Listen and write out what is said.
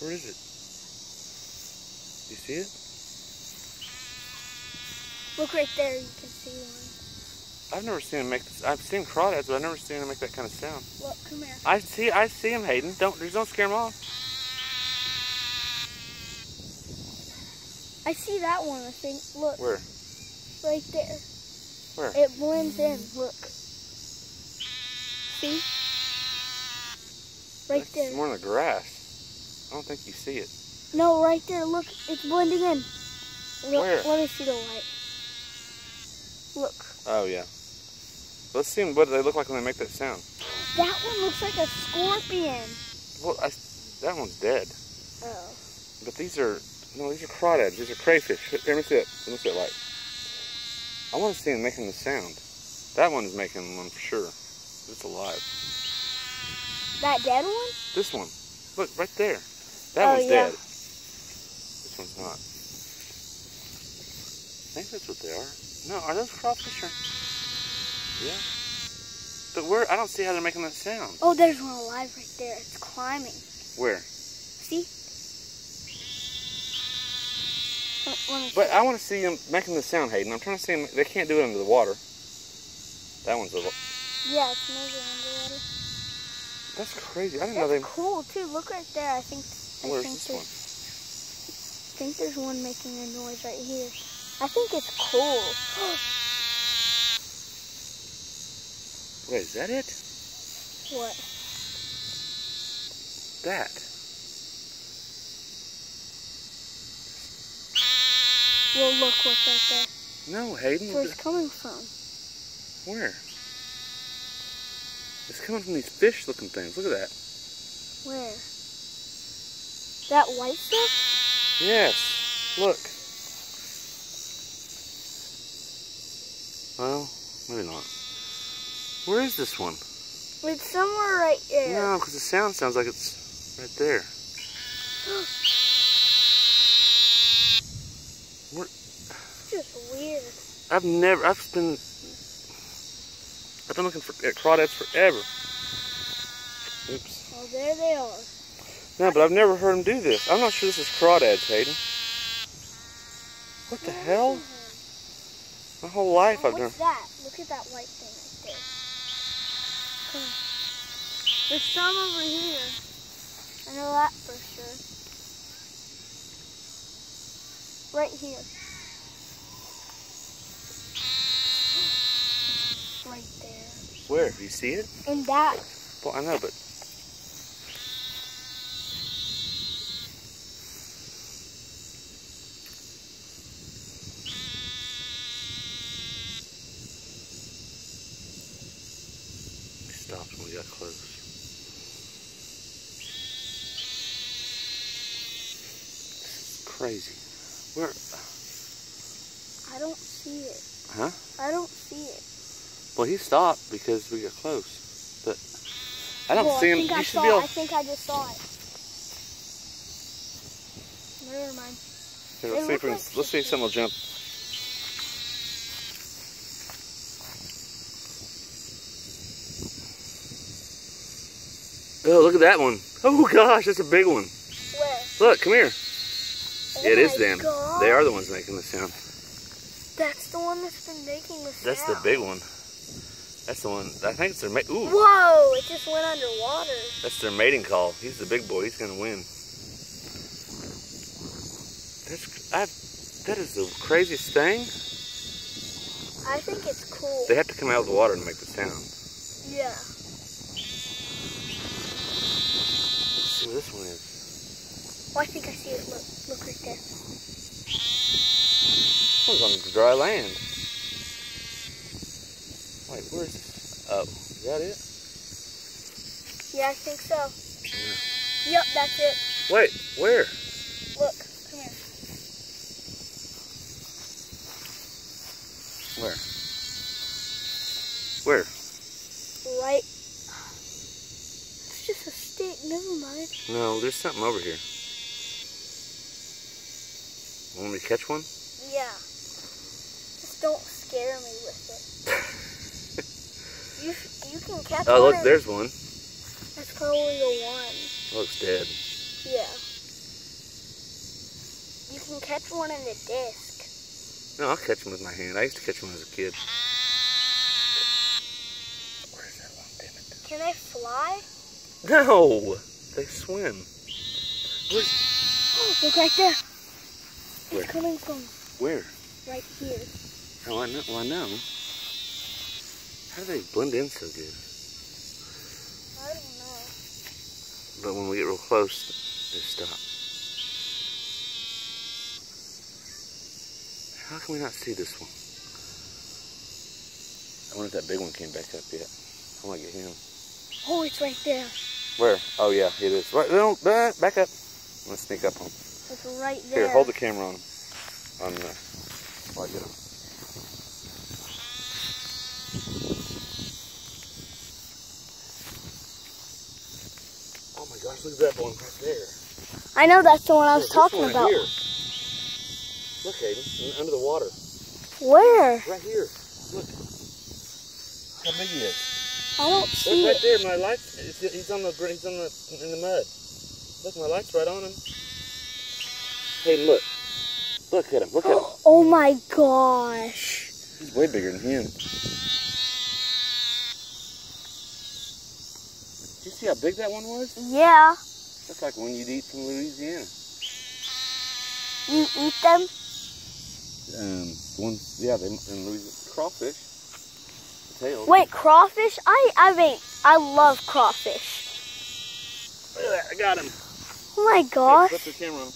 Where is it? You see it? Look right there, you can see one. I've never seen him make this. I've seen crawdads, but I've never seen him make that kind of sound. Look, come here. I see him, Hayden. Don't scare him off. I see that one, I think. Look. Where? Right there. Where? It blends in, look. See? Right there. It's more in the grass. I don't think you see it. No, right there, look. It's blending in. Look, Where? let me see the light. Look. Oh, yeah. Let's see what they look like when they make that sound. That one looks like a scorpion. Well, that one's dead. Oh. But these are crawdads. These are crayfish. Here, let me see it. Let me see it light. I want to see them making the sound. That one is making one for sure. It's alive. That dead one? This one. Look, right there. That one's dead. This one's not. I think that's what they are. No, are those crawfish or... Yeah. But I don't see how they're making that sound. Oh, there's one alive right there. It's climbing. Where? See? But I want to see them making the sound, Hayden. I'm trying to see them. They can't do it under the water. That one's a... Yeah, it's moving underwater. That's crazy. I didn't know they... That's cool, too. Look right there. I think Where's this one? I think there's one making a noise right here. I think it's cool. Wait, is that it? What? That. Well, look what's right there. No, Hayden. Where's it coming from? Where? It's coming from these fish-looking things. Look at that. Where? That white stuff? Yes. Look. Well, maybe not. Where is this one? It's somewhere right there. No, because the sound sounds like it's right there. It's just weird. I've been looking at crawdads forever. Oops. Oh, there they are. No, but I've never heard them do this. I'm not sure this is crawdads, Hayden. What the hell? My whole life I've done. What's that? Look at that white thing right there. Come on. There's some over here. I know that for sure. Right here. Right there. Where? Do you see it? And that. Well, I know, but... We stopped when we got close. This is crazy. Where? I don't see it. Huh? I don't see it. Well, he stopped because we got close. But I don't see him. You should be able... I think I just saw it. Never mind. Here, let's see if something will jump. Oh, look at that one. Oh gosh, that's a big one. Where? Look, come here. Oh Yeah, it is them. God. They are the ones making the sound. That's the one that's been making the sound. That's the big one. That's the one. I think it's their mate. Ooh. Whoa! It just went underwater. That's their mating call. He's the big boy. He's gonna win. That is the craziest thing. I think it's cool. They have to come out of the water to make the sound. Yeah. Let's see where this one is. Oh, I think I see it. Look right there. Oh, it's on dry land. Wait, where is this? Oh, is that it? Yeah, I think so. Yeah. Yep, that's it. Wait, where? Look, come here. Where? Where? Right. It's just a stick. Never mind. No, there's something over here. Want me to catch one? Yeah. Just don't scare me with it. you can catch one. Oh, look, there's one. That's probably the one. Looks dead. Yeah. can catch one in the disc. No, I'll catch them with my hand. I used to catch them as a kid. Where's that one? Damn it. Can they fly? No! They swim. Where's... Look right there. Where? It's coming from Where? right here. Oh, I know. Well, I know. How do they blend in so good? I don't know. But when we get real close, they stop. How can we not see this one? I wonder if that big one came back up yet. I want to get him. Oh, it's right there. Where? Oh, yeah, it is. Right, no, back up. I'm going to sneak up on him. It's right there. Here, hold the camera on him. On the... While I get him. Oh my gosh, look at that one right there. I know that's the one I was This talking one about. Here. Look, Hayden, under the water. Where? Right here. Look. How big he is. I don't see Look right it. there. My lights. He's in the mud. Look, my light's right on him. Hey, look. Look at him. Look at him. Oh my gosh. He's way bigger than him. Did you see how big that one was? Yeah. That's like one you'd eat from Louisiana. You eat them? Yeah, they in Louisiana. Crawfish. The tails. Wait, crawfish? I love crawfish. Look at that, I got him. Oh my gosh. Flip the camera on.